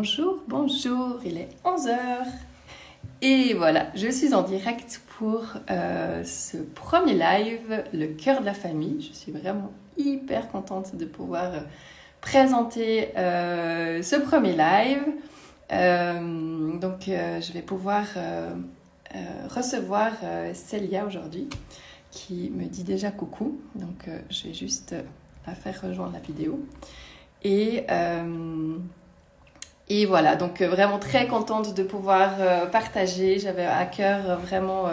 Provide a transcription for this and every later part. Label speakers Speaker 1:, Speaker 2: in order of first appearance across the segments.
Speaker 1: Bonjour, bonjour, il est 11 heures. Et voilà, je suis en direct pour ce premier live, le cœur de la famille. Je suis vraiment hyper contente de pouvoir présenter ce premier live. Je vais pouvoir recevoir Célia aujourd'hui, qui me dit déjà coucou. Donc, je vais juste la faire rejoindre la vidéo. Et, euh, et voilà, donc vraiment très contente de pouvoir partager. J'avais à cœur vraiment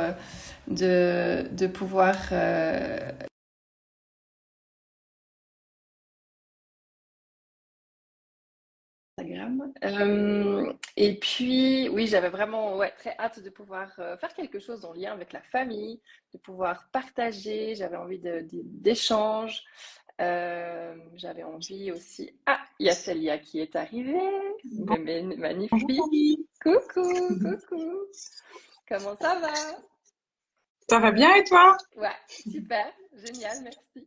Speaker 1: de pouvoir Instagram. Et puis, oui, j'avais vraiment très hâte de pouvoir faire quelque chose en lien avec la famille, de pouvoir partager. J'avais envie d'échanges. J'avais envie aussi. Ah, il y a Célia qui est arrivée.
Speaker 2: Bonjour
Speaker 1: Magnifique.
Speaker 2: Fanny.
Speaker 1: Coucou, coucou. Comment ça va?
Speaker 2: Ça va bien et toi?
Speaker 1: Ouais, super, génial, merci.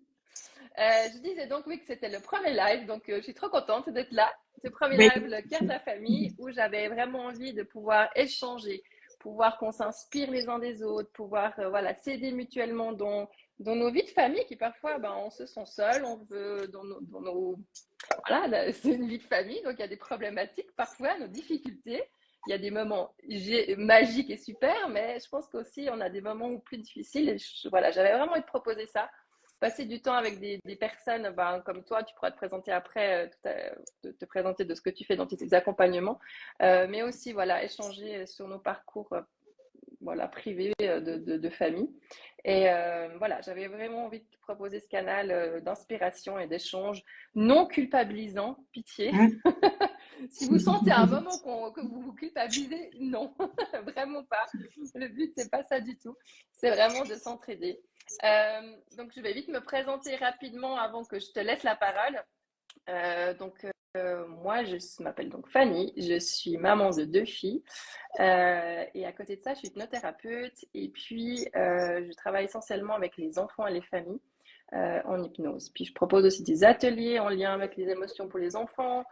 Speaker 1: Je disais donc oui que c'était le premier live, donc je suis trop contente d'être là. Ce premier
Speaker 2: Ben,
Speaker 1: live, le cœur de la famille, où j'avais vraiment envie de pouvoir échanger, pouvoir qu'on s'inspire les uns des autres, pouvoir voilà, s'aider mutuellement dans nos vies de famille qui parfois on se sent seul, on veut voilà, c'est une vie de famille, donc il y a des problématiques parfois, nos difficultés. Il y a des moments magiques et super, mais je pense qu'aussi on a des moments où plus difficiles. Et voilà, j'avais vraiment envie de proposer ça, passer du temps avec des personnes comme toi. Tu pourras te présenter après, te présenter de ce que tu fais dans tes accompagnements, mais aussi voilà, échanger sur nos parcours voilà, privés de famille. Et voilà, j'avais vraiment envie de proposer ce canal d'inspiration et d'échange non culpabilisant, pitié.
Speaker 2: hein.
Speaker 1: Si vous sentez à un moment que vous vous culpabilisez, non, vraiment pas. Le but, c'est pas ça du tout. C'est vraiment de s'entraider. Donc, je vais vite me présenter rapidement avant que je te laisse la parole. Moi, je m'appelle donc Fanny, je suis maman de 2 filles et à côté de ça, je suis hypnothérapeute et puis je travaille essentiellement avec les enfants et les familles en hypnose. Puis je propose aussi des ateliers en lien avec les émotions pour les enfants.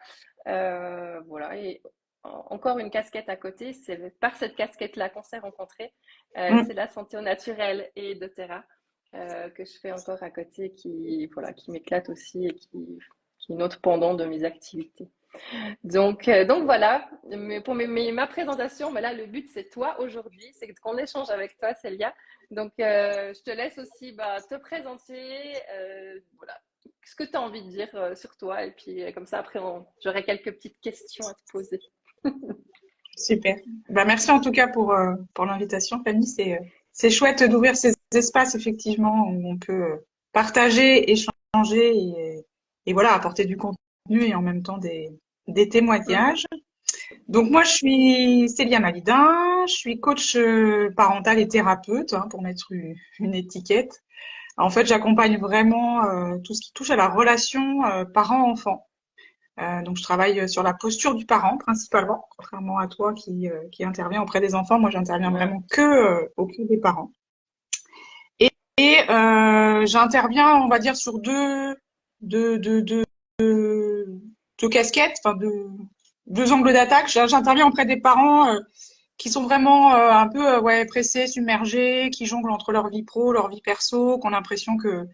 Speaker 1: Voilà, et encore une casquette à côté, c'est par cette casquette-là qu'on s'est rencontrés. C'est la santé au naturel et doTERRA que je fais encore à côté voilà, qui m'éclate aussi et qui est une autre pendant de mes activités. Donc voilà, mais pour ma présentation, mais là le but c'est toi aujourd'hui, c'est qu'on échange avec toi Célia. Donc je te laisse aussi te présenter, voilà, ce que tu as envie de dire sur toi et puis comme ça après j'aurai quelques petites questions à te poser.
Speaker 2: Super. Ben, merci en tout cas pour l'invitation, Fanny. C'est chouette d'ouvrir ces espaces, effectivement, où on peut partager, échanger et voilà, apporter du contenu et en même temps des
Speaker 1: Mhm.
Speaker 2: témoignages. Donc moi, je suis Célia Malidin, je suis coach parental et thérapeute, hein, pour mettre une étiquette. En fait, j'accompagne vraiment tout ce qui touche à la relation parent-enfant. Donc, je travaille sur la posture du parent principalement, contrairement à toi qui intervient auprès des enfants. Moi, j'interviens
Speaker 1: Ouais.
Speaker 2: vraiment que auprès des parents. Et j'interviens, on va dire, sur deux, deux, deux, deux casquettes, enfin deux angles d'attaque. J'interviens auprès des parents qui sont vraiment un peu pressés, submergés, qui jonglent entre leur vie pro, leur vie perso, qui ont l'impression que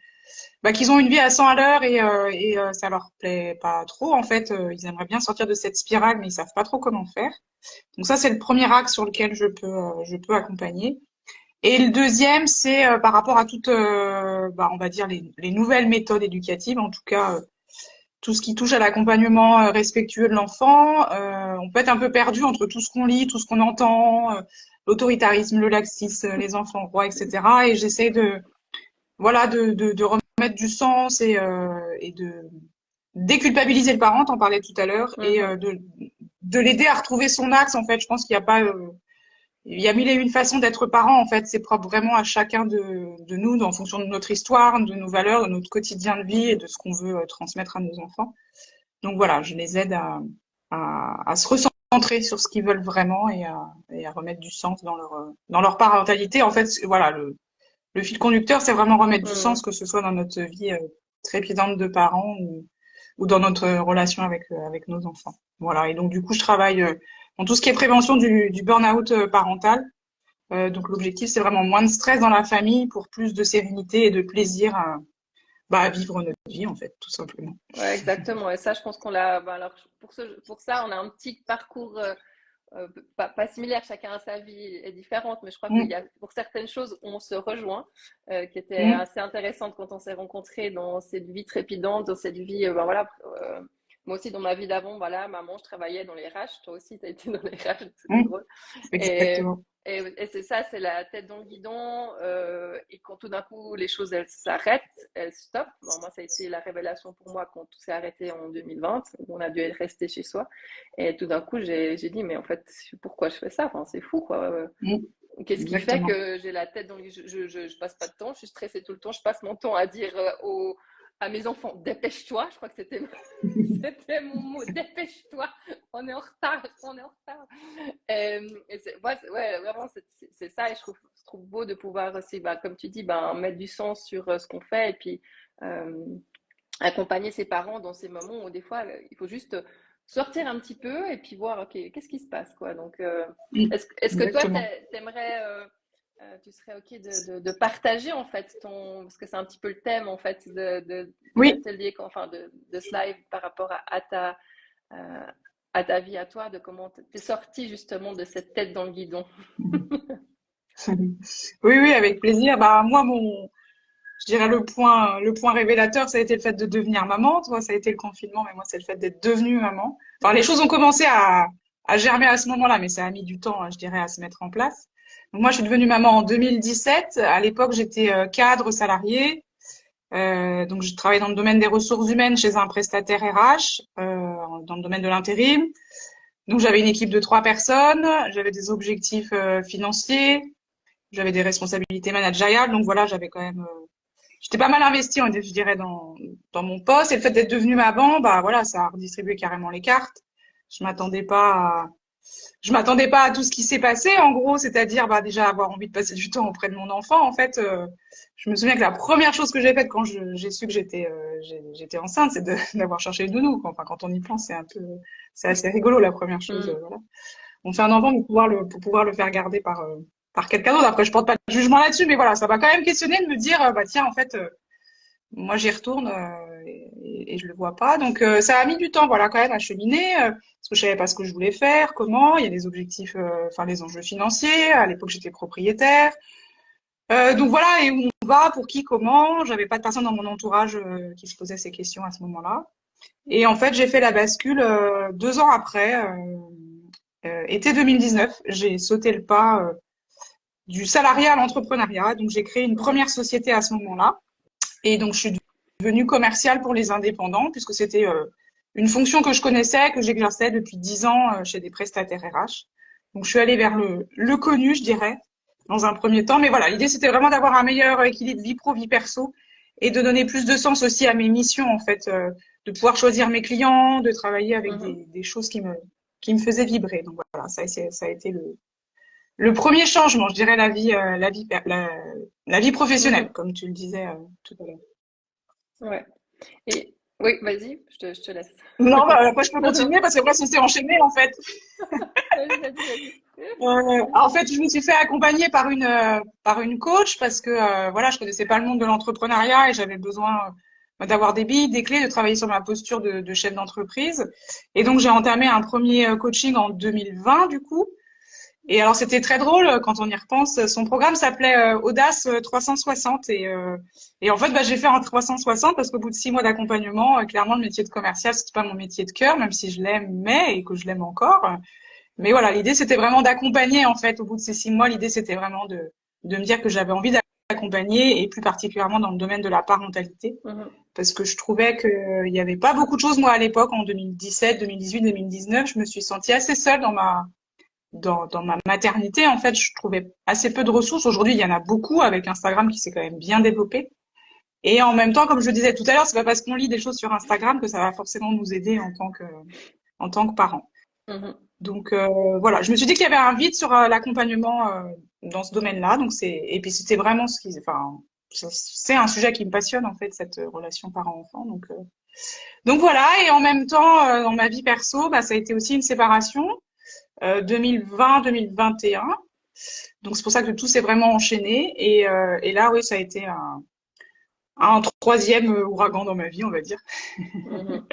Speaker 2: qu'ils ont une vie à 100 à l'heure et ça leur plaît pas trop en fait. Ils aimeraient bien sortir de cette spirale, mais ils savent pas trop comment faire. Donc ça, c'est le premier axe sur lequel je peux accompagner. Et le deuxième, c'est par rapport à toutes, on va dire les nouvelles méthodes éducatives, en tout cas tout ce qui touche à l'accompagnement respectueux de l'enfant. On peut être un peu perdu entre tout ce qu'on lit, tout ce qu'on entend, l'autoritarisme, le laxisme, les enfants rois, etc. Et j'essaie de remettre du sens et de déculpabiliser le parent, t'en parlais tout à l'heure, et
Speaker 1: Mhm.
Speaker 2: de l'aider à retrouver son axe. En fait, je pense qu'il n'y a pas, il y a mille et une façons d'être parent. En fait, c'est propre vraiment à chacun de nous, en fonction de notre histoire, de nos valeurs, de notre quotidien de vie et de ce qu'on veut transmettre à nos enfants. Donc voilà, je les aide à se recentrer sur ce qu'ils veulent vraiment et à remettre du sens dans leur parentalité. En fait, voilà, le fil conducteur, c'est vraiment remettre du
Speaker 1: Mhm.
Speaker 2: sens, que ce soit dans notre vie trépidante de parents ou dans notre relation avec nos enfants. Voilà. Et donc du coup, je travaille dans tout ce qui est prévention du burn-out parental. Donc l'objectif, c'est vraiment moins de stress dans la famille pour plus de sérénité et de plaisir à vivre notre vie, en fait, tout simplement.
Speaker 1: Ouais, exactement. Et ça, je pense qu'on l'a. Ben alors, pour ça, on a un petit parcours pas similaire. Chacun a sa vie est différente, mais je crois qu'il y
Speaker 2: Mm,
Speaker 1: a pour certaines choses, on se rejoint, qui était
Speaker 2: mm,
Speaker 1: assez intéressante quand on s'est rencontrés dans cette vie trépidante, dans cette vie. Ben voilà. Moi aussi, dans ma vie d'avant, voilà, maman, je travaillais dans les RH. Toi aussi, tu as été dans les RH, c'était
Speaker 2: mm,
Speaker 1: drôle. Et,
Speaker 2: exactement.
Speaker 1: et c'est ça, c'est la tête dans le guidon. Et quand tout d'un coup, les choses, elles s'arrêtent, elles stoppent. Bon, moi, ça a été la révélation pour moi quand tout s'est arrêté en 2020, où on a dû rester chez soi. Et tout d'un coup, j'ai dit, mais en fait, pourquoi je fais ça? Enfin, c'est fou, quoi.
Speaker 2: Mm,
Speaker 1: Qu'est-ce qui fait
Speaker 2: exactement.
Speaker 1: que j'ai la tête dans le... Je passe pas de temps, je suis stressée tout le temps, je passe mon temps à dire à mes enfants, dépêche-toi. Je crois que c'était c'était mon mot, dépêche-toi, on est en retard, on est en retard. Ouais, vraiment, c'est ça, et je trouve beau de pouvoir aussi, bah, comme tu dis, bah, mettre du sens sur ce qu'on fait, et puis euh, accompagner ses parents dans ces moments où des fois, il faut juste sortir un petit peu et puis voir, ok, qu'est-ce qui se passe, quoi. Donc,
Speaker 2: Mm,
Speaker 1: est-ce que toi,
Speaker 2: exactement.
Speaker 1: t'aimerais, tu serais ok de partager en fait parce que c'est un petit peu le thème en fait de
Speaker 2: Oui.
Speaker 1: l'atelier, enfin de ce live par rapport euh, à ta vie à toi, de comment t'es sorti justement de cette tête dans le guidon.
Speaker 2: Oui, oui, avec plaisir. Bah, moi, je dirais le point révélateur, ça a été le fait de devenir maman. Toi, ça a été le confinement, mais moi, c'est le fait d'être devenue maman. Enfin, les choses ont commencé à germer à ce moment-là, mais ça a mis du temps, je dirais, à se mettre en place. Donc, moi, je suis devenue maman en 2017. À l'époque, j'étais cadre salarié. Donc, je travaillais dans le domaine des ressources humaines chez un prestataire RH, dans le domaine de l'intérim. Donc, j'avais une équipe de 3 personnes. J'avais des objectifs financiers. J'avais des responsabilités managériales. Donc, voilà, j'avais quand même j'étais pas mal investie, je dirais, dans mon poste. Et le fait d'être devenue maman, bah voilà, ça a redistribué carrément les cartes. Je m'attendais pas à, je m'attendais pas à tout ce qui s'est passé, en gros, c'est-à-dire bah déjà avoir envie de passer du temps auprès de mon enfant. En fait, je me souviens que la première chose que j'ai faite quand j'ai su que j'étais enceinte, c'est d'avoir cherché une nounou. Enfin, quand on y pense, c'est assez rigolo la première chose.
Speaker 1: Mm,
Speaker 2: Voilà. On fait un enfant pour pouvoir le faire garder par quelqu'un d'autre. Après, je porte pas de jugement là-dessus, mais voilà, ça m'a quand même questionné de me dire, bah tiens, en fait, moi, j'y retourne et je le vois pas. Donc, ça a mis du temps, voilà, quand même, à cheminer, parce que je savais pas ce que je voulais faire, comment. Il y a des objectifs, enfin, les enjeux financiers. À l'époque, j'étais propriétaire. Donc voilà, et où on va, pour qui, comment. J'avais pas de personne dans mon entourage qui se posait ces questions à ce moment-là. Et en fait, j'ai fait la bascule 2 ans après, été 2019. J'ai sauté le pas du salariat à l'entrepreneuriat. Donc, j'ai créé une
Speaker 1: mhm,
Speaker 2: première société à ce moment-là. Et donc, je suis devenue commerciale pour les indépendants, puisque c'était une fonction que je connaissais, que j'exerçais depuis 10 ans chez des prestataires RH. Donc, je suis allée vers le connu, je dirais, dans un premier temps. Mais voilà, l'idée, c'était vraiment d'avoir un meilleur équilibre vie pro, vie perso, et de donner plus de sens aussi à mes missions, en fait, de pouvoir choisir mes clients, de travailler avec
Speaker 1: mhm.
Speaker 2: des choses qui me faisaient vibrer. Donc voilà, ça a été le premier changement, je dirais, la vie professionnelle,
Speaker 1: Mhm.
Speaker 2: comme tu le disais tout à l'heure.
Speaker 1: Ouais. Et oui, vas-y, je te laisse.
Speaker 2: Non, bah, après, je peux
Speaker 1: Non, non,
Speaker 2: continuer parce que après, ça s'est enchaîné, en fait.
Speaker 1: vas-y.
Speaker 2: En fait, je me suis fait accompagner par une coach parce que, voilà, je connaissais pas le monde de l'entrepreneuriat et j'avais besoin d'avoir des billes, des clés, de travailler sur ma posture de chef d'entreprise. Et donc, j'ai entamé un premier coaching en 2020, du coup. Et alors, c'était très drôle quand on y repense. Son programme s'appelait Audace 360 et en fait, bah, j'ai fait un 360 parce qu'au bout de 6 mois d'accompagnement, clairement, le métier de commercial, c'était pas mon métier de cœur, même si je l'aimais et que je l'aime encore. Mais voilà, l'idée, c'était vraiment d'accompagner, en fait, au bout de ces 6 mois. L'idée, c'était vraiment de me dire que j'avais envie d'accompagner et plus particulièrement dans le domaine de la parentalité
Speaker 1: Mhm.
Speaker 2: parce que je trouvais qu'il y avait pas beaucoup de choses. Moi, à l'époque, en 2017, 2018, 2019, je me suis sentie assez seule dans ma maternité, en fait, je trouvais assez peu de ressources. Aujourd'hui, il y en a beaucoup avec Instagram qui s'est quand même bien développé. Et en même temps, comme je le disais tout à l'heure, c'est pas parce qu'on lit des choses sur Instagram que ça va forcément nous aider en tant que parents.
Speaker 1: Mhm.
Speaker 2: Donc voilà, je me suis dit qu'il y avait un vide sur l'accompagnement dans ce domaine-là. Donc et puis c'était vraiment c'est un sujet qui me passionne en fait cette relation parent-enfant. Donc Donc voilà, et en même temps, dans ma vie perso, bah, ça a été aussi une séparation, 2020-2021. Donc c'est pour ça que tout s'est vraiment enchaîné. Et là, oui, ça a été un troisième ouragan dans ma vie, on va dire,
Speaker 1: Mhm.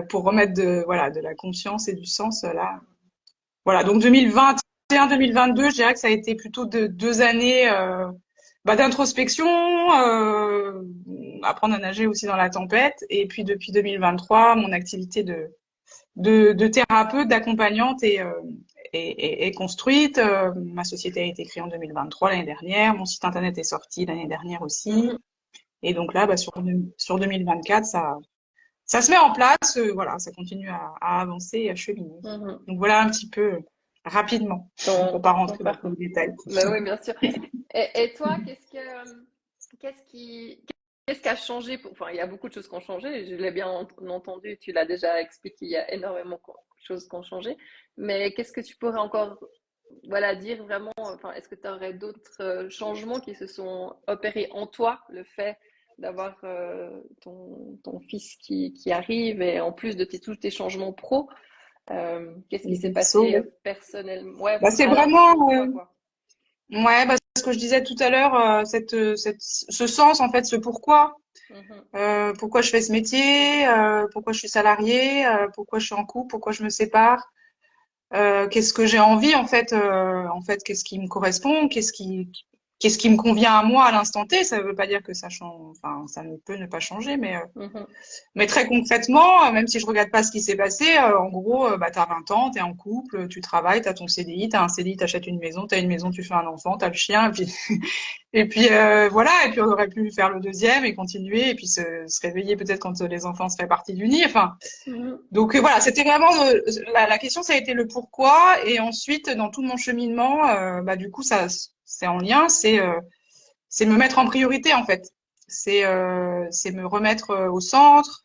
Speaker 2: pour remettre de la conscience et du sens là. Voilà, donc 2021-2022, je dirais que ça a été plutôt 2 années d'introspection, apprendre à nager aussi dans la tempête. Et puis depuis 2023, mon activité de thérapeute, d'accompagnante est construite. Ma société a été créée en 2023, l'année dernière. Mon site internet est sorti l'année dernière aussi.
Speaker 1: Mhm.
Speaker 2: Et donc là, sur 2024, ça se met en place. Voilà, ça continue à avancer et à cheminer.
Speaker 1: Mhm.
Speaker 2: Donc voilà un petit peu rapidement, pour
Speaker 1: Ton,
Speaker 2: pas
Speaker 1: ton
Speaker 2: rentrer dans tous
Speaker 1: parcours.
Speaker 2: les détails.
Speaker 1: Bah oui, bien sûr. Et toi, qu'est-ce qui, qu'est-ce qui a changé enfin, il y a beaucoup de choses qui ont changé. Je l'ai bien entendu. Tu l'as déjà expliqué. Il y a énormément de choses qui ont changé. Mais qu'est-ce que tu pourrais encore, voilà, dire vraiment, enfin, est-ce que tu aurais d'autres changements qui se sont opérés en toi, le fait d'avoir ton fils qui arrive et en plus de tous tes changements pro, qu'est-ce qui
Speaker 2: Les
Speaker 1: s'est
Speaker 2: persos,
Speaker 1: passé
Speaker 2: ouais.
Speaker 1: personnellement, ouais,
Speaker 2: Bah, c'est
Speaker 1: en
Speaker 2: vraiment,
Speaker 1: toi, quoi.
Speaker 2: ouais, bah, ce que je disais tout à l'heure, ce sens, en fait, ce pourquoi.
Speaker 1: Mhm,
Speaker 2: Pourquoi je fais ce métier, pourquoi je suis salariée, pourquoi je suis en couple, pourquoi je me sépare, qu'est-ce que j'ai envie en fait, qu'est-ce qui me correspond, qu'est-ce qui me convient à moi à l'instant T. Ça ne veut pas dire que ça change, enfin, ça ne peut ne pas changer,
Speaker 1: mhm,
Speaker 2: mais très concrètement, même si je regarde pas ce qui s'est passé, en gros, bah, t'as 20 ans, t'es en couple, tu travailles, t'as ton CDI, t'as un CDI, t'achètes une maison, t'as une maison, tu fais un enfant, t'as le chien, et puis, et puis voilà, et puis on aurait pu faire le deuxième et continuer, et puis se réveiller peut-être quand les enfants seraient partis du nid. Enfin,
Speaker 1: mhm,
Speaker 2: donc voilà, c'était vraiment la question, ça a été le pourquoi, et ensuite dans tout mon cheminement, bah du coup ça c'est en lien, c'est me mettre en priorité en fait, c'est me remettre au centre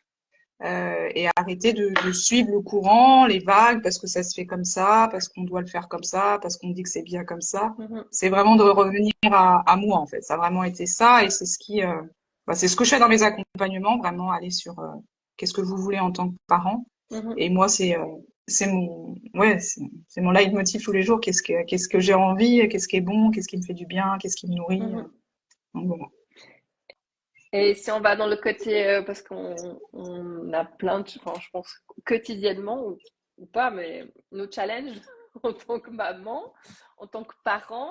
Speaker 2: et arrêter de suivre le courant, les vagues, parce que ça se fait comme ça, parce qu'on doit le faire comme ça, parce qu'on dit que c'est bien comme ça.
Speaker 1: mhm,
Speaker 2: C'est vraiment de revenir à moi, en fait. Ça a vraiment été ça, et c'est ce que je fais dans mes accompagnements, vraiment aller sur qu'est-ce que vous voulez en tant que parent.
Speaker 1: mhm,
Speaker 2: Et moi, c'est mon leitmotiv tous les jours. Qu'est-ce que j'ai envie, qu'est-ce qui est bon, qu'est-ce qui me fait du bien, qu'est-ce qui me nourrit.
Speaker 1: mhm.
Speaker 2: Donc voilà.
Speaker 1: Et si on va dans le côté, parce qu'on a plein de, enfin, je pense quotidiennement ou pas, mais nos challenges en tant que maman, en tant que parent,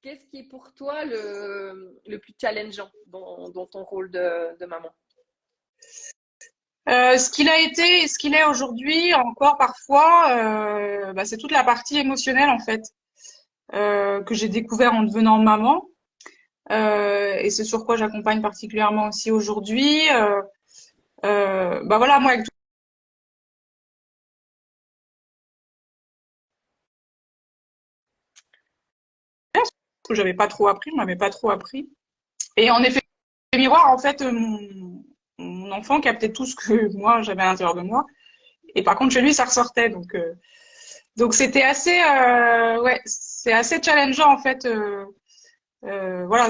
Speaker 1: qu'est-ce qui est pour toi le plus challengeant dans ton rôle de maman?
Speaker 2: Ce qu'il a été et ce qu'il est aujourd'hui, encore parfois, bah, c'est toute la partie émotionnelle en fait que j'ai découvert en devenant maman. Et c'est sur quoi j'accompagne particulièrement aussi aujourd'hui. Bah voilà, moi avec tout ce que j'avais pas trop appris, on m'avait pas trop appris. Et en effet, miroir, en fait, mon enfant captait tout ce que moi j'avais à l'intérieur de moi. Et par contre, chez lui, ça ressortait. Donc c'était assez, ouais, c'est assez challengeant en fait. Voilà,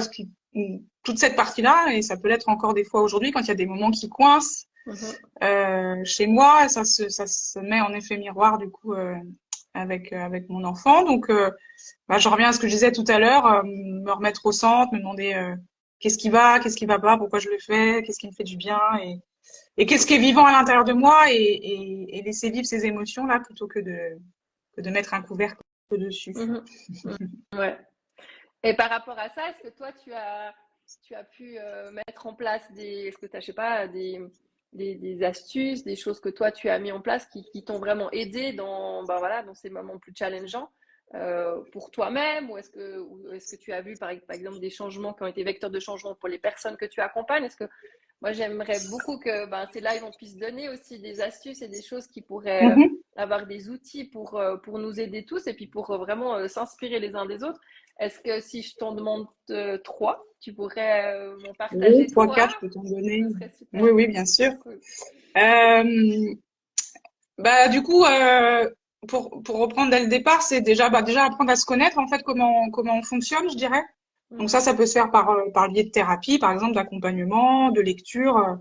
Speaker 2: toute cette partie-là, et ça peut l'être encore des fois aujourd'hui quand il y a des moments qui coincent
Speaker 1: Mhm,
Speaker 2: chez moi, ça se met en effet miroir du coup avec mon enfant. Donc, bah, je reviens à ce que je disais tout à l'heure, me remettre au centre, me demander qu'est-ce qui va pas, pourquoi je le fais, qu'est-ce qui me fait du bien et qu'est-ce qui est vivant à l'intérieur de moi et laisser vivre ces émotions là plutôt que de mettre un couvercle dessus.
Speaker 1: mhm, mhm. Ouais. Et par rapport à ça, est-ce que toi, tu as pu mettre en place est-ce que tu as, je sais pas, des astuces, des choses que toi, tu as mis en place qui t'ont vraiment aidé bah voilà, dans ces moments plus challengeants pour toi-même ou est-ce que tu as vu, par exemple, des changements qui ont été vecteurs de changement pour les personnes que tu accompagnes? Est-ce que moi, j'aimerais beaucoup que ben, ces lives, on puisse donner aussi des astuces et des choses qui pourraient
Speaker 2: Mhm.
Speaker 1: avoir des outils pour nous aider tous et puis pour vraiment s'inspirer les uns des autres. Est-ce que si je t'en demande trois, tu pourrais m'en
Speaker 2: Oui,
Speaker 1: partager
Speaker 2: trois,
Speaker 1: trois?
Speaker 2: quatre, je peux t'en donner.
Speaker 1: Ce serait
Speaker 2: Oui,
Speaker 1: super.
Speaker 2: oui, bien sûr.
Speaker 1: Cool.
Speaker 2: Euh, Bah, du coup, pour reprendre dès le départ, c'est déjà apprendre à se connaître, en fait, comment on fonctionne, je dirais. Donc
Speaker 1: Mhm,
Speaker 2: ça peut se faire par le biais de thérapie, par exemple, d'accompagnement, de lecture.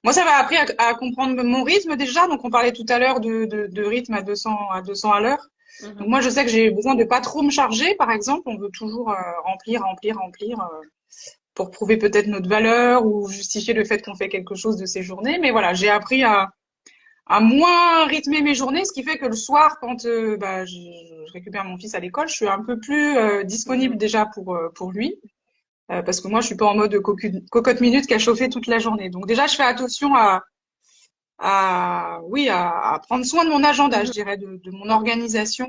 Speaker 2: Moi, ça m'a appris à comprendre mon rythme déjà. Donc, on parlait tout à l'heure de rythme à 200 à l'heure. Donc,
Speaker 1: Mhm.
Speaker 2: moi, je sais que j'ai besoin de pas trop me charger, par exemple. On veut toujours remplir pour prouver peut-être notre valeur ou justifier le fait qu'on fait quelque chose de ces journées. Mais voilà, j'ai appris à moins rythmer mes journées, ce qui fait que le soir, quand je récupère mon fils à l'école, je suis un peu plus disponible
Speaker 1: Mhm.
Speaker 2: déjà pour lui. Parce que moi, je suis pas en mode cocotte minute qui a chauffé toute la journée. Donc déjà, je fais attention à prendre soin de mon agenda, je
Speaker 1: Mhm.
Speaker 2: dirais, de mon organisation.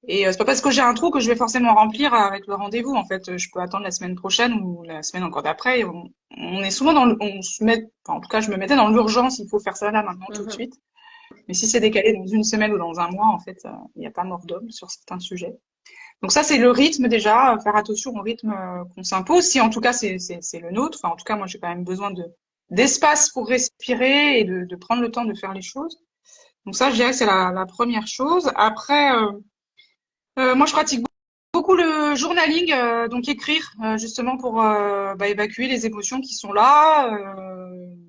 Speaker 2: Et c'est pas parce que j'ai un trou que je vais forcément remplir avec le rendez-vous. En fait, je peux attendre la semaine prochaine ou la semaine encore d'après. Et on est souvent on se met, enfin, en tout cas, je me mettais dans l'urgence. Il faut faire ça là maintenant tout de
Speaker 1: Mhm.
Speaker 2: suite. Mais si c'est décalé dans une semaine ou dans un mois, en fait, il n'y a pas mort d'homme sur certains sujets. Donc ça, c'est le rythme déjà, faire attention au rythme qu'on s'impose. Si en tout cas c'est le nôtre. Enfin, en tout cas, moi, j'ai quand même besoin d'espace pour respirer et de prendre le temps de faire les choses. Donc ça, je dirais que c'est la première chose. Après, moi, je pratique beaucoup le journaling, donc écrire justement pour évacuer les émotions qui sont là,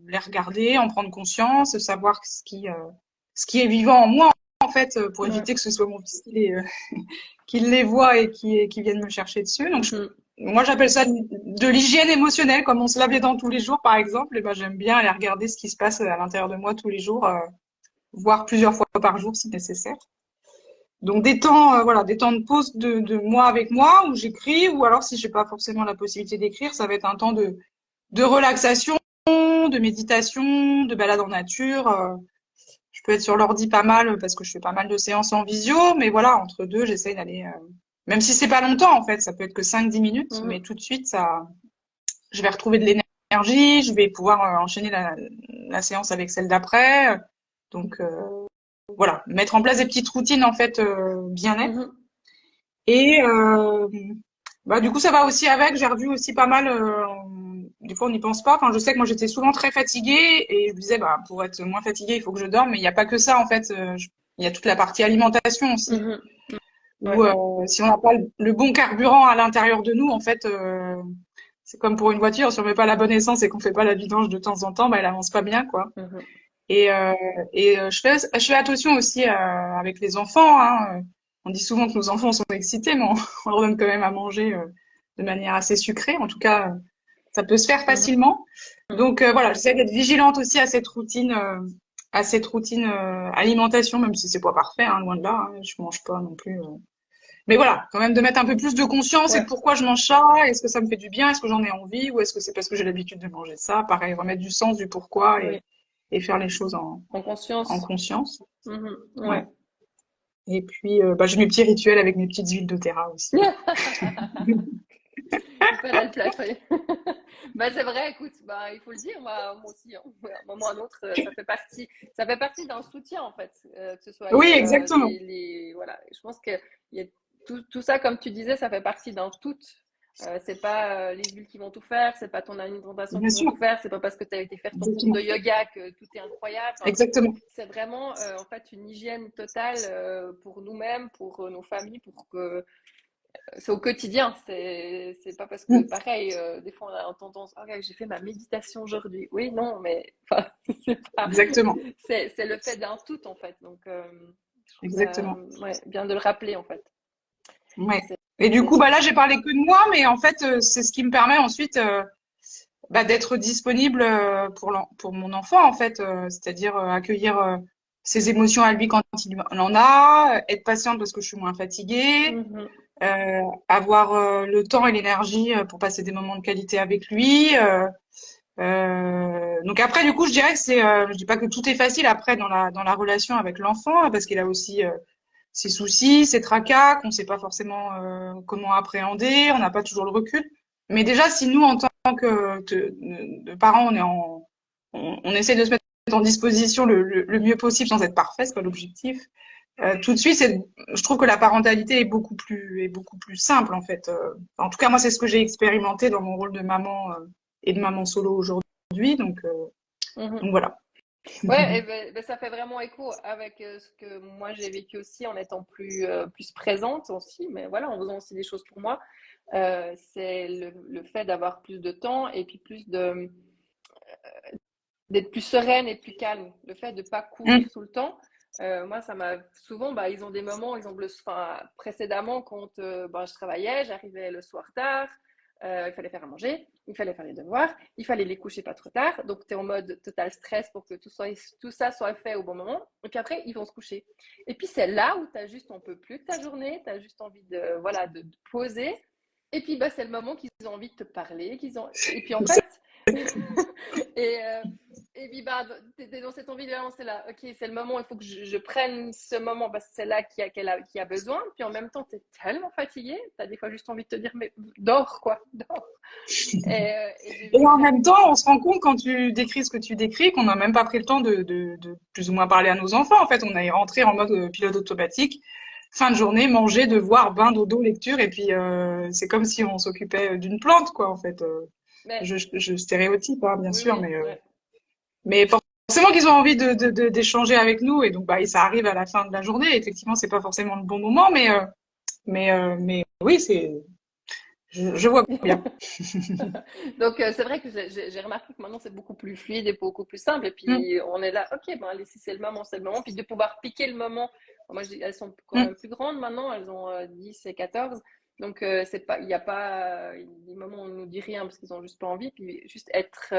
Speaker 2: les regarder, en prendre conscience, savoir ce qui est vivant en moi en fait, pour
Speaker 1: Ouais.
Speaker 2: éviter que ce soit mon fils qui les voit et qui viennent me chercher dessus. Donc
Speaker 1: Mhm.
Speaker 2: moi, j'appelle ça de l'hygiène émotionnelle, comme on se lave les dents tous les jours, par exemple. Et ben, j'aime bien aller regarder ce qui se passe à l'intérieur de moi tous les jours, voire plusieurs fois par jour si nécessaire. Donc des temps, voilà, des temps de pause de moi avec moi où j'écris, ou alors si j'ai pas forcément la possibilité d'écrire, ça va être un temps de relaxation, de méditation, de balade en nature. Je peux être sur l'ordi pas mal parce que je fais pas mal de séances en visio, mais voilà, entre deux, j'essaye d'aller, même si c'est pas longtemps en fait, ça peut être que 5-10 minutes, mais
Speaker 1: Mhm.
Speaker 2: tout de suite, je vais retrouver de l'énergie, je vais pouvoir enchaîner la séance avec celle d'après. Donc voilà, mettre en place des petites routines en fait bien-être.
Speaker 1: Mhm.
Speaker 2: Et du coup, ça va aussi avec. J'ai revu aussi pas mal. Des fois, on n'y pense pas. Enfin, je sais que moi, j'étais souvent très fatiguée et je me disais, bah, pour être moins fatiguée, il faut que je dorme. Mais il n'y a pas que ça, en fait. Il y a toute la partie alimentation aussi.
Speaker 1: Mhm.
Speaker 2: Où
Speaker 1: Ouais.
Speaker 2: si on n'a pas le bon carburant à l'intérieur de nous, en fait, c'est comme pour une voiture. Si on met pas la bonne essence et qu'on fait pas la vidange de temps en temps, bah, elle avance pas bien, quoi.
Speaker 1: Mhm.
Speaker 2: Et, je fais attention aussi avec les enfants. Hein. On dit souvent que nos enfants sont excités, mais on leur donne quand même à manger de manière assez sucrée. En tout cas, ça peut se faire
Speaker 1: Mhm.
Speaker 2: facilement. Donc voilà, j'essaie d'être vigilante aussi à cette routine alimentation, même si c'est pas parfait, hein, loin de là. Hein, je mange pas non plus. Mais voilà, quand même de mettre un peu plus de conscience et
Speaker 1: Ouais.
Speaker 2: pourquoi je mange ça. Est-ce que ça me fait du bien? Est-ce que j'en ai envie? Ou est-ce que c'est parce que j'ai l'habitude de manger ça? Pareil, remettre du sens, du pourquoi
Speaker 1: Oui.
Speaker 2: et faire les choses
Speaker 1: En
Speaker 2: en
Speaker 1: conscience.
Speaker 2: conscience.
Speaker 1: Mhm.
Speaker 2: Ouais.
Speaker 1: Ouais.
Speaker 2: Et puis, j'ai mes petits rituels avec mes petites huiles doTERRA aussi.
Speaker 1: Il fallait le placer. Bah, c'est vrai, écoute, bah, il faut le dire, moi aussi, hein. À un moment ou à un autre, ça fait partie d'un soutien en fait, que ce soit
Speaker 2: Oui, exactement.
Speaker 1: voilà. Je pense que il y a tout ça, comme tu disais, ça fait partie d'un tout. C'est pas les huiles qui vont tout faire, c'est pas ton alimentation
Speaker 2: Bien
Speaker 1: qui vont
Speaker 2: sûr.
Speaker 1: tout faire, c'est pas parce que tu as été faire ton cours de
Speaker 2: Exactement.
Speaker 1: yoga que tout est incroyable. Enfin,
Speaker 2: Exactement.
Speaker 1: c'est vraiment en fait une hygiène totale pour nous-mêmes, pour nos familles, pour que c'est au quotidien. C'est pas parce que,
Speaker 2: Mm.
Speaker 1: pareil, des fois on a tendance, ah, j'ai fait ma méditation aujourd'hui. Oui, non, mais enfin, c'est pas,
Speaker 2: Exactement.
Speaker 1: c'est le fait d'un tout en fait. Donc, je trouve ça
Speaker 2: Exactement.
Speaker 1: ouais, bien de le rappeler en fait.
Speaker 2: Ouais.
Speaker 1: C'est,
Speaker 2: Et du coup, bah là, j'ai parlé que de moi, mais en fait, c'est ce qui me permet ensuite d'être disponible pour mon enfant, en fait, c'est-à-dire accueillir ses émotions à lui quand il en a, être patiente parce que je suis moins fatiguée,
Speaker 1: Mhm.
Speaker 2: avoir le temps et l'énergie pour passer des moments de qualité avec lui. Donc après, du coup, je dirais que je dis pas que tout est facile après dans la relation avec l'enfant, parce qu'il a aussi ses soucis, ses tracas qu'on sait pas forcément comment appréhender, on n'a pas toujours le recul. Mais déjà, si nous, en tant que de parents, on essaie de se mettre en disposition le mieux possible sans être parfait, c'est pas l'objectif. Tout de suite, je trouve que la parentalité est beaucoup plus simple en fait. En tout cas, moi, c'est ce que j'ai expérimenté dans mon rôle de maman et de maman solo aujourd'hui.
Speaker 1: Mhm.
Speaker 2: Donc voilà.
Speaker 1: Ouais, et ben, ça fait vraiment écho avec ce que moi j'ai vécu aussi en étant plus présente aussi, mais voilà, en faisant aussi des choses pour moi. C'est le fait d'avoir plus de temps et puis plus d'être plus sereine et plus calme. Le fait de ne pas courir
Speaker 2: Mm.
Speaker 1: tout le temps. Moi, ça m'a souvent, ils ont des moments, exemple, précédemment, quand je travaillais, j'arrivais le soir tard, il fallait faire à manger, il fallait faire les devoirs, il fallait les coucher pas trop tard. Donc, tu es en mode total stress pour que tout ça soit fait au bon moment. Et puis après, ils vont se coucher. Et puis, c'est là où tu as juste, on peut plus de ta journée, tu as juste envie de poser. Et puis, c'est le moment qu'ils ont envie de te parler. Et puis, en fait, et, et puis, t'es dans cette envie-là, c'est là, ok, c'est le moment, il faut que je prenne ce moment parce que c'est là qui a besoin. Puis en même temps, t'es tellement fatigué, t'as des fois juste envie de te dire, mais dors, quoi, dors. Et j'ai
Speaker 2: Et
Speaker 1: vu
Speaker 2: en
Speaker 1: vraiment.
Speaker 2: même temps, on se rend compte quand tu décris ce que tu décris qu'on n'a même pas pris le temps de plus ou moins parler à nos enfants. En fait, on est rentré en mode pilote automatique. Fin de journée, manger, devoir, bain, dodo, lecture, et puis c'est comme si on s'occupait d'une plante, quoi, en fait.
Speaker 1: Mais
Speaker 2: Je stéréotype, hein, bien
Speaker 1: oui,
Speaker 2: sûr,
Speaker 1: oui, ouais.
Speaker 2: mais forcément qu'ils ont envie d'échanger avec nous, et donc et ça arrive à la fin de la journée. Effectivement, c'est pas forcément le bon moment, mais oui, je vois bien.
Speaker 1: Donc, c'est vrai que j'ai remarqué que maintenant, c'est beaucoup plus fluide et beaucoup plus simple. Et
Speaker 2: Mm,
Speaker 1: puis, on est là, ok, allez, si c'est le moment, c'est le moment. Puis, de pouvoir piquer le moment. Moi, elles sont quand
Speaker 2: mm.
Speaker 1: même plus grandes maintenant, elles ont 10 et 14. Donc, c'est pas, il n'y a pas des moments où on ne nous dit rien parce qu'ils n'ont juste pas envie. Puis, juste être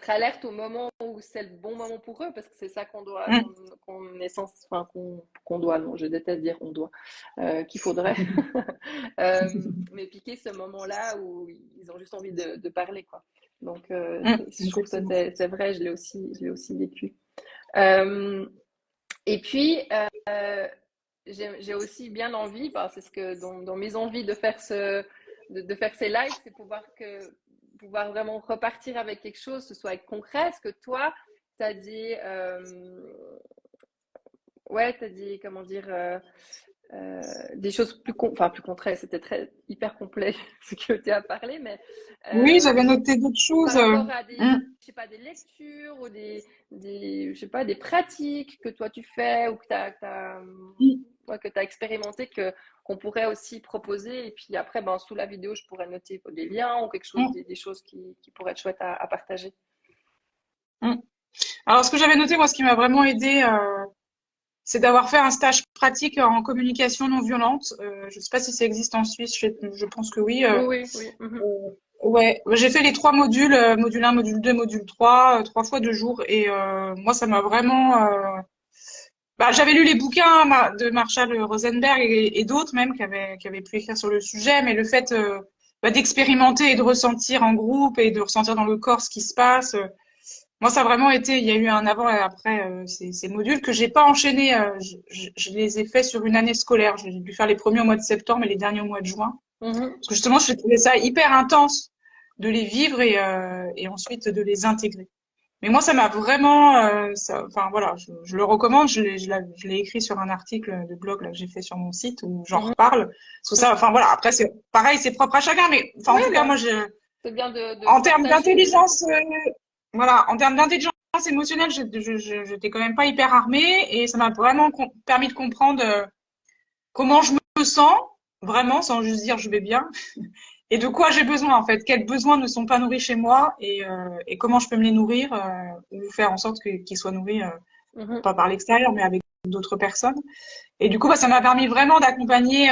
Speaker 1: alerte au moment où c'est le bon moment pour eux, parce que c'est ça qu'on doit,
Speaker 2: Mm.
Speaker 1: qu'on est censé, enfin, qu'on doit, non, je déteste dire on doit, qu'il faudrait. Mais piquer ce moment-là où ils ont juste envie de parler, quoi. Donc, je trouve que ça,
Speaker 2: Effectivement.
Speaker 1: c'est vrai, je l'ai aussi vécu. Euh, et puis, j'ai aussi bien envie, c'est ce que dans mes envies de faire de faire ces lives, c'est pouvoir vraiment repartir avec quelque chose, ce soit concret, ce que toi, tu as dit, ouais, tu as dit, comment dire, des choses plus concrètes, c'était hyper complet ce que tu as parlé, mais
Speaker 2: Oui, j'avais
Speaker 1: euh,
Speaker 2: noté d'autres choses.
Speaker 1: par rapport à
Speaker 2: Mm,
Speaker 1: je sais pas, des lectures ou je sais pas, des pratiques que toi tu fais ou que
Speaker 2: mm,
Speaker 1: ouais, que tu as expérimenté qu'on pourrait aussi proposer. Et puis après, sous la vidéo, je pourrais noter des liens ou quelque chose,
Speaker 2: mm,
Speaker 1: des choses qui pourraient être chouettes à partager.
Speaker 2: mm. Alors, ce que j'avais noté, moi, ce qui m'a vraiment aidé, c'est d'avoir fait un stage pratique en communication non violente. Je ne sais pas si ça existe en Suisse, je pense que oui.
Speaker 1: Oui, oui, oui. Mhm.
Speaker 2: Ouais, j'ai fait les 3 modules, module 1, module 2, module 3, 3 fois 2 jours. Et moi, ça m'a vraiment... j'avais lu les bouquins de Marshall Rosenberg et d'autres même qui avaient pu écrire sur le sujet, mais le fait d'expérimenter et de ressentir en groupe et de ressentir dans le corps ce qui se passe, moi, ça a vraiment été... Il y a eu un avant et après ces modules que j'ai pas enchaînés. Je les ai faits sur une année scolaire. J'ai dû faire les premiers au mois de septembre et les derniers au mois de juin.
Speaker 1: Mhm.
Speaker 2: Parce que justement, je trouvais ça hyper intense de les vivre et ensuite de les intégrer. Mais moi, ça m'a vraiment, enfin voilà, je le recommande. Je l'ai écrit sur un article de blog là, que j'ai fait sur mon site où j'en
Speaker 1: Mhm.
Speaker 2: reparle. Parce que ça, enfin voilà, après c'est pareil, c'est propre à chacun. Mais enfin, en
Speaker 1: Oui,
Speaker 2: tout cas,
Speaker 1: mais
Speaker 2: moi,
Speaker 1: c'est bien de le
Speaker 2: en termes
Speaker 1: partager déjà.
Speaker 2: d'intelligence, voilà, en termes d'intelligence émotionnelle, j'étais quand même pas hyper armée et ça m'a vraiment permis de comprendre comment je me sens vraiment, sans juste dire je vais bien et de quoi j'ai besoin en fait, quels besoins ne sont pas nourris chez moi et comment je peux me les nourrir ou faire en sorte qu'ils soient nourris
Speaker 1: Mhm.
Speaker 2: pas par l'extérieur mais avec d'autres personnes. Et du coup, ça m'a permis vraiment d'accompagner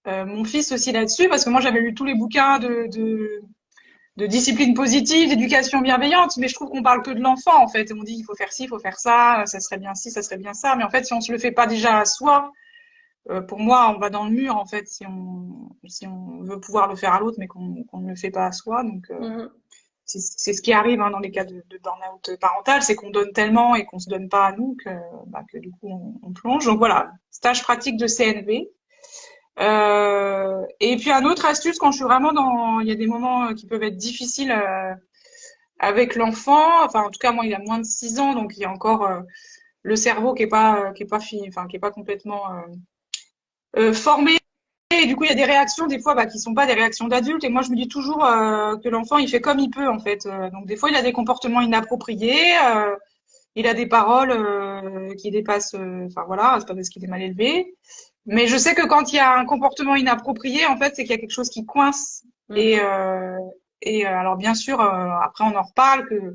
Speaker 2: mon fils aussi là-dessus parce que moi j'avais lu tous les bouquins de discipline positive, d'éducation bienveillante, mais je trouve qu'on parle que de l'enfant en fait. Et on dit il faut faire ci, il faut faire ça serait bien ci, ça serait bien ça, mais en fait si on se le fait pas déjà à soi, pour moi, on va dans le mur en fait si on veut pouvoir le faire à l'autre, mais qu'on ne le fait pas à soi. Donc
Speaker 1: Mhm.
Speaker 2: c'est ce qui arrive dans les cas de burn-out parental, c'est qu'on donne tellement et qu'on se donne pas à nous que du coup on plonge. Donc voilà, stage pratique de CNV. Et puis un autre astuce quand je suis vraiment il y a des moments qui peuvent être difficiles avec l'enfant. Enfin en tout cas moi il a moins de 6 ans, donc il y a encore le cerveau qui est pas fini, enfin qui est pas complètement formé. Et du coup, il y a des réactions, des fois, qui sont pas des réactions d'adultes. Et moi, je me dis toujours que l'enfant, il fait comme il peut, en fait. Donc, des fois, il a des comportements inappropriés. Il a des paroles qui dépassent. Enfin, voilà, c'est pas parce qu'il est mal élevé. Mais je sais que quand il y a un comportement inapproprié, en fait, c'est qu'il y a quelque chose qui coince. Et,
Speaker 1: Mhm.
Speaker 2: euh, alors, bien sûr, après, on en reparle que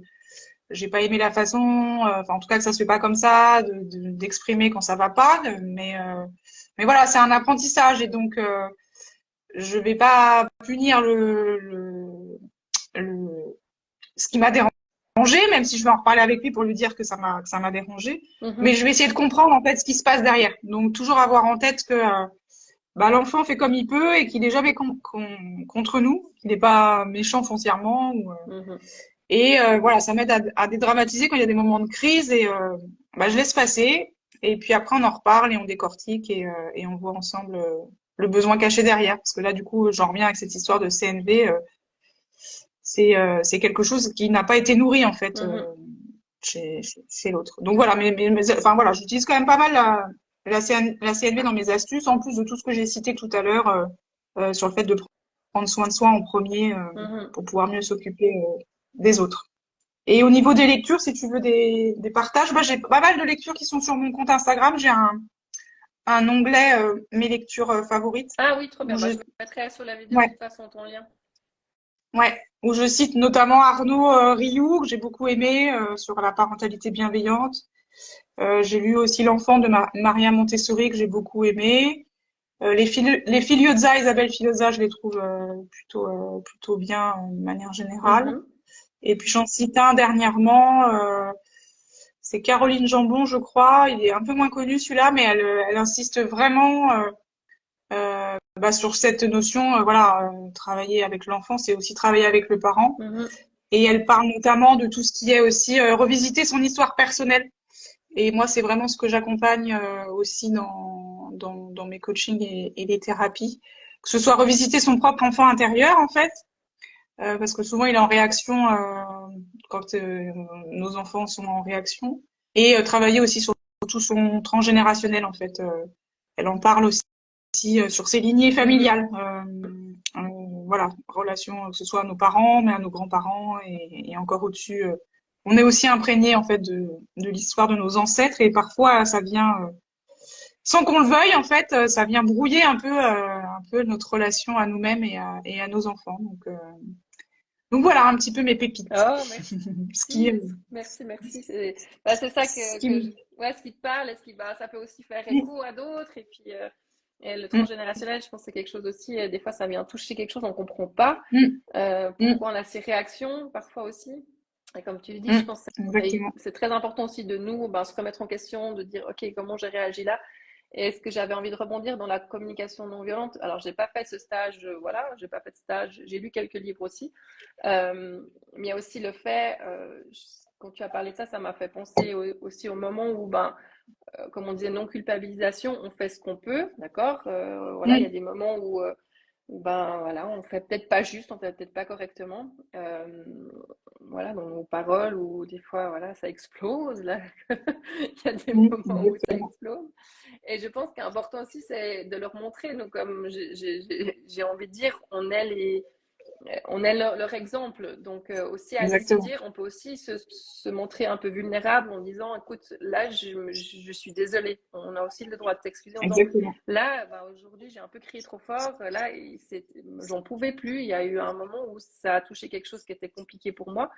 Speaker 2: j'ai pas aimé la façon, enfin en tout cas que ça se fait pas comme ça, d'exprimer quand ça va pas, mais voilà, c'est un apprentissage et donc je vais pas punir le ce qui m'a dérangé, même si je vais en reparler avec lui pour lui dire que ça m'a dérangé, mais
Speaker 1: Mhm.
Speaker 2: je vais essayer de comprendre en fait ce qui se passe derrière. Donc toujours avoir en tête que bah, l'enfant fait comme il peut et qu'il est jamais contre nous, qu'il n'est pas méchant foncièrement.
Speaker 1: Mhm.
Speaker 2: Et voilà, ça m'aide à dédramatiser quand il y a des moments de crise et bah, je laisse passer. Et puis après, on en reparle et on décortique et on voit ensemble le besoin caché derrière. Parce que là, du coup, j'en reviens avec cette histoire de CNV. C'est quelque chose qui n'a pas été nourri en fait
Speaker 1: Mhm.
Speaker 2: chez l'autre. Donc voilà, enfin voilà, j'utilise quand même pas mal la CNV dans mes astuces, en plus de tout ce que j'ai cité tout à l'heure sur le fait de prendre soin de soi en premier
Speaker 1: Mhm.
Speaker 2: pour pouvoir mieux s'occuper des autres. Et au niveau des lectures, si tu veux des partages, bah, j'ai pas mal de lectures qui sont sur mon compte Instagram. J'ai un onglet mes lectures favorites
Speaker 1: Ah oui, trop bien.
Speaker 2: où
Speaker 1: Bah,
Speaker 2: je
Speaker 1: je mettrai sur la vidéo de
Speaker 2: ouais
Speaker 1: toute façon ton lien.
Speaker 2: ouais où je cite notamment Arnaud Rioux que j'ai beaucoup aimé sur la parentalité bienveillante. J'ai lu aussi L'enfant de Maria Montessori que j'ai beaucoup aimé. Les Filiozza, Isabelle Filioza, je les trouve plutôt bien de manière générale.
Speaker 1: Mhm.
Speaker 2: Et puis j'en cite un dernièrement. C'est Caroline Jambon, je crois. Il est un peu moins connu celui-là, mais elle insiste vraiment bah, sur cette notion. Voilà, travailler avec l'enfant, c'est aussi travailler avec le parent.
Speaker 1: Mhm.
Speaker 2: Et elle parle notamment de tout ce qui est aussi revisiter son histoire personnelle. Et moi, c'est vraiment ce que j'accompagne aussi dans mes coachings et les thérapies. Que ce soit revisiter son propre enfant intérieur, en fait, parce que souvent il est en réaction quand nos enfants sont en réaction. Et travailler aussi sur tout son transgénérationnel, en fait. Elle en parle aussi sur ses lignées
Speaker 1: Mhm.
Speaker 2: familiales. Voilà, relation que ce soit à nos parents, mais à nos grands-parents et encore au-dessus. On est aussi imprégné en fait de l'histoire de nos ancêtres et parfois ça vient sans qu'on le veuille en fait, ça vient brouiller un peu notre relation à nous-mêmes et à nos enfants. Donc voilà un petit peu mes pépites.
Speaker 1: Oh,
Speaker 2: Ce qui,
Speaker 1: merci. Merci, merci. C'est ça
Speaker 2: ce qui,
Speaker 1: que ouais, ce qui te parle, et bah, ça peut aussi faire écho à d'autres. Et puis, et le
Speaker 2: mm,
Speaker 1: transgénérationnel, je pense que c'est quelque chose aussi, des fois, ça vient toucher quelque chose, on comprend pas
Speaker 2: mm, mm,
Speaker 1: pourquoi on a ces réactions, parfois aussi. Et comme tu le dis, je
Speaker 2: mm,
Speaker 1: pense que
Speaker 2: exactement.
Speaker 1: c'est très important aussi de nous, ben, se remettre en question, de dire, OK, comment j'ai réagi là? Et est-ce que j'avais envie de rebondir dans la communication non violente? Alors, j'ai pas fait ce stage, voilà, j'ai pas fait de stage, j'ai lu quelques livres aussi. Mais il y a aussi le fait, quand tu as parlé de ça, ça m'a fait penser aussi au moment où, ben, comme on disait, non culpabilisation, on fait ce qu'on peut, d'accord? Voilà, il y a
Speaker 2: Mm,
Speaker 1: des moments où, ben, voilà, on fait peut-être pas juste, on fait peut-être pas correctement, voilà, dans nos paroles, ou des fois, voilà, ça explose, là. Il y a des moments où ça
Speaker 2: exactement.
Speaker 1: explose. Et je pense qu'important aussi, c'est de leur montrer, nous, comme j'ai envie de dire, on est leur exemple. Donc, aussi à se
Speaker 2: Exactement.
Speaker 1: dire, on peut aussi se montrer un peu vulnérable en disant, écoute, là, je suis désolée. On a aussi le droit de s'excuser en disant,
Speaker 2: Exactement.
Speaker 1: là, bah, aujourd'hui, j'ai un peu crié trop fort. Là, j'en pouvais plus. Il y a eu un moment où ça a touché quelque chose qui était compliqué pour moi.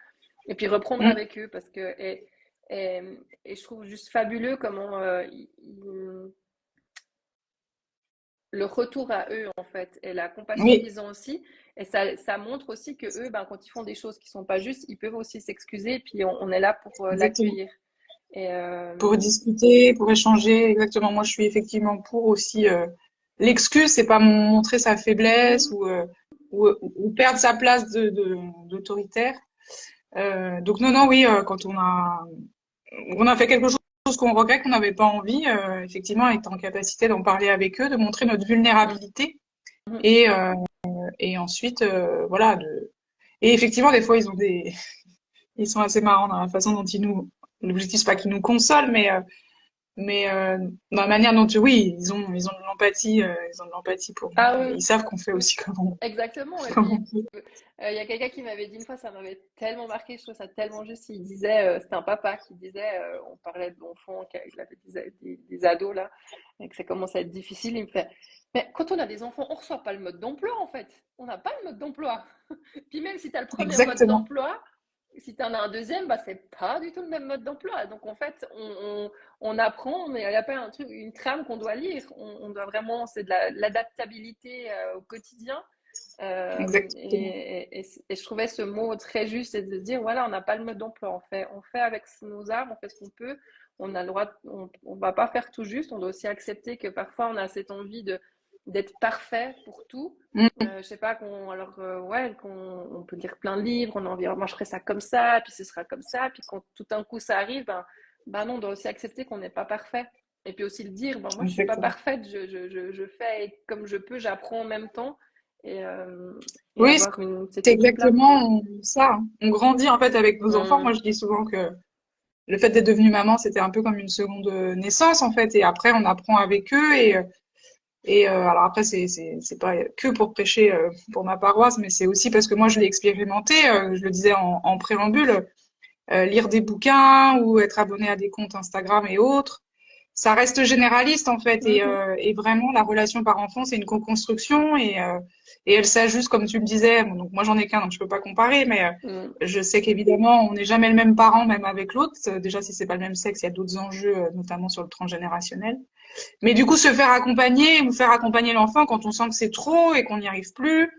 Speaker 1: Et puis reprendre
Speaker 2: Mm,
Speaker 1: avec eux parce que et, et je trouve juste fabuleux comment le retour à eux en fait et la compassion
Speaker 2: oui,
Speaker 1: qu'ils ont aussi, et ça montre aussi que eux, ben, quand ils font des choses qui sont pas justes, ils peuvent aussi s'excuser, et puis on est là pour
Speaker 2: exactement.
Speaker 1: l'accueillir. Et
Speaker 2: Pour discuter, pour échanger. Exactement. Moi, je suis effectivement pour aussi l'excuse, c'est pas montrer sa faiblesse
Speaker 1: mhm,
Speaker 2: ou perdre sa place d'autoritaire. Donc non, non, oui, quand on a fait quelque chose qu'on regrette, qu'on n'avait pas envie, effectivement, être en capacité d'en parler avec eux, de montrer notre vulnérabilité
Speaker 1: mhm.
Speaker 2: et et ensuite voilà et effectivement des fois ils sont assez marrants dans la façon dont ils nous l'objectif c'est pas qu'ils nous consolent mais dans la manière dont oui ils ont de l'empathie pour nous
Speaker 1: Ah
Speaker 2: et
Speaker 1: oui,
Speaker 2: ils savent qu'on fait
Speaker 1: oui,
Speaker 2: aussi
Speaker 1: exactement. Et
Speaker 2: comme
Speaker 1: puis
Speaker 2: on peut.
Speaker 1: il y a quelqu'un qui m'avait dit une fois, ça m'avait tellement marqué, je trouve ça tellement juste. Il disait, c'était un papa qui disait, on parlait d'enfants, qu'il avait des ados là, et que ça commence à être difficile. Il me fait, mais quand on a des enfants, on reçoit pas le mode d'emploi en fait. On n'a pas le mode d'emploi. Puis même si tu as le premier mode
Speaker 2: Exactement.
Speaker 1: d'emploi, si tu en as un deuxième, bah, c'est pas du tout le même mode d'emploi. Donc, en fait, on apprend, mais il n'y a pas un truc, une trame qu'on doit lire. On doit vraiment, c'est de l'adaptabilité au quotidien.
Speaker 2: Exactement.
Speaker 1: Et je trouvais ce mot très juste, c'est de se dire, voilà, on n'a pas le mode d'emploi. On fait avec nos armes, on fait ce qu'on peut. On a le droit, on va pas faire tout juste. On doit aussi accepter que parfois, on a cette envie d'être parfait pour tout.
Speaker 2: Mm,
Speaker 1: Je sais pas ouais, on peut lire plein de livres, on a envie, moi je ferai ça comme ça, puis ce sera comme ça, puis quand tout d'un coup ça arrive, ben non, on doit aussi accepter qu'on n'est pas parfait. Et puis aussi le dire, ben moi je suis pas
Speaker 2: exactement.
Speaker 1: parfaite, je fais comme je peux, j'apprends en même temps et
Speaker 2: Oui,
Speaker 1: avoir cette
Speaker 2: c'est
Speaker 1: équipe-là.
Speaker 2: exactement ça, hein. On grandit en fait avec nos enfants.
Speaker 1: Mmh.
Speaker 2: Moi, je dis souvent que le fait d'être devenue maman, c'était un peu comme une seconde naissance en fait. Et après, on apprend avec eux. Alors après, c'est pas que pour prêcher pour ma paroisse, mais c'est aussi parce que moi, je l'ai expérimenté. Je le disais en préambule, lire des bouquins ou être abonné à des comptes Instagram et autres. Ça reste généraliste en fait
Speaker 1: Mmh.
Speaker 2: et vraiment la relation par enfant c'est une co-construction et elle s'ajuste comme tu le disais. Bon, donc moi j'en ai qu'un donc je peux pas comparer mais
Speaker 1: Mmh.
Speaker 2: je sais qu'évidemment on n'est jamais le même parent même avec l'autre. Déjà si c'est pas le même sexe il y a d'autres enjeux notamment sur le transgénérationnel. Mais du coup se faire accompagner ou faire accompagner l'enfant quand on sent que c'est trop et qu'on n'y arrive plus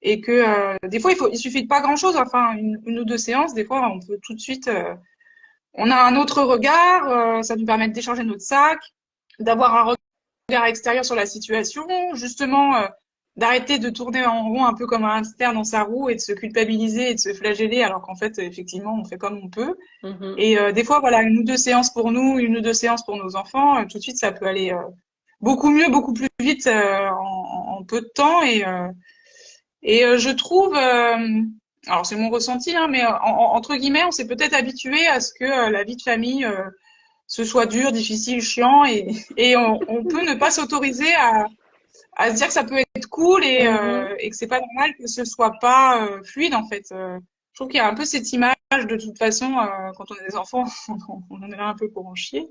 Speaker 2: et que des fois il suffit de pas grand chose enfin une ou deux séances des fois on peut tout de suite on a un autre regard, ça nous permet de décharger notre sac, d'avoir un regard extérieur sur la situation, justement d'arrêter de tourner en rond un peu comme un hamster dans sa roue et de se culpabiliser et de se flageller alors qu'en fait effectivement on fait comme on peut.
Speaker 1: Mmh.
Speaker 2: Et des fois voilà une ou deux séances pour nous, une ou deux séances pour nos enfants, tout de suite ça peut aller beaucoup mieux, beaucoup plus vite en peu de temps et je trouve, alors c'est mon ressenti, hein, mais entre guillemets, on s'est peut-être habitué à ce que la vie de famille ce soit dur, difficile, chiant, et on peut ne pas s'autoriser à se dire que ça peut être cool
Speaker 1: Mmh.
Speaker 2: et que c'est pas normal que ce soit pas fluide en fait. Je trouve qu'il y a un peu cette image de toute façon quand on est des enfants, on en est là un peu pour en chier.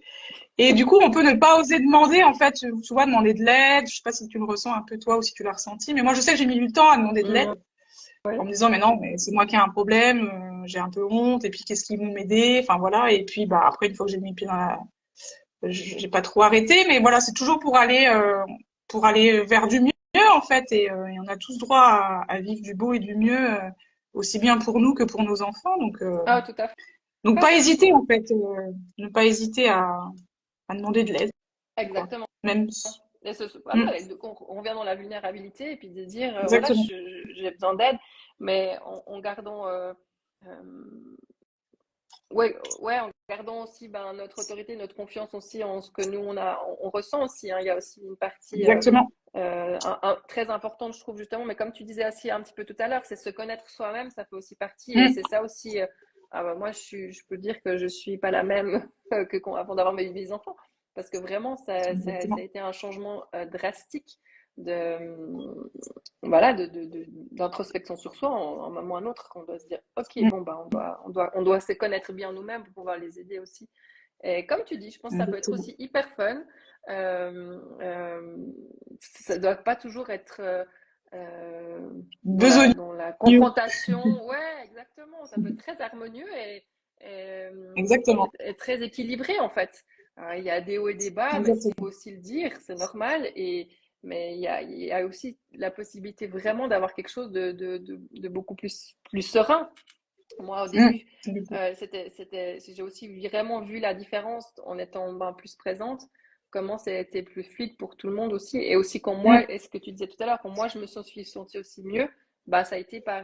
Speaker 2: Et du coup, on peut ne pas oser demander en fait, tu vois, demander de l'aide. Je sais pas si tu le ressens un peu toi ou si tu l'as ressenti, mais moi je sais que j'ai mis du temps à demander de l'aide
Speaker 1: Mmh. Ouais.
Speaker 2: en me disant mais non mais c'est moi qui ai un problème j'ai un peu honte et puis qu'est-ce qu'ils vont m'aider enfin voilà et puis bah après une fois que j'ai mis le pied dans la j'ai pas trop arrêté mais voilà c'est toujours pour aller vers du mieux en fait et on a tous droit à vivre du beau et du mieux aussi bien pour nous que pour nos enfants
Speaker 1: Ah, tout à
Speaker 2: donc
Speaker 1: fait.
Speaker 2: pas hésiter en fait ne pas hésiter à demander de l'aide quoi
Speaker 1: Exactement.
Speaker 2: même
Speaker 1: Et
Speaker 2: Mm,
Speaker 1: voilà, et donc on revient dans la vulnérabilité et puis de dire, voilà,
Speaker 2: exactement
Speaker 1: j'ai besoin d'aide, mais en gardant ouais, ouais, en gardant aussi ben, notre autorité, notre confiance aussi en ce que nous on ressent aussi, hein. Il y a aussi une partie
Speaker 2: exactement
Speaker 1: très importante, je trouve justement, mais comme tu disais aussi un petit peu tout à l'heure, c'est se connaître soi-même, ça fait aussi partie, et
Speaker 2: Mm,
Speaker 1: c'est ça aussi. Ah bah, moi, je peux dire que je suis pas la même avant d'avoir mes enfants, parce que vraiment, ça a
Speaker 2: exactement
Speaker 1: été un changement drastique de, voilà, d'introspection sur soi en un moment ou un autre, qu'on doit se dire, ok,
Speaker 2: Mm,
Speaker 1: bon, bah, on doit se connaître bien nous-mêmes pour pouvoir les aider aussi. Et comme tu dis, je pense que ça peut être
Speaker 2: exactement
Speaker 1: aussi hyper fun. Ça ne doit pas toujours être
Speaker 2: besogneux
Speaker 1: dans la confrontation. Ouais, exactement. Ça peut être très harmonieux
Speaker 2: exactement
Speaker 1: et très équilibré en fait. Alors, il y a des hauts et des bas, mais il faut
Speaker 2: exactement
Speaker 1: aussi le dire, c'est normal. Mais il y a aussi la possibilité vraiment d'avoir quelque chose de beaucoup plus serein. Moi, au
Speaker 2: Mm.
Speaker 1: début, j'ai aussi vraiment vu la différence en étant ben, plus présente, comment c'était plus fluide pour tout le monde aussi. Et aussi quand
Speaker 2: Mm.
Speaker 1: moi, et ce que tu disais tout à l'heure, quand moi je me suis sentie aussi mieux, bah, ça a été par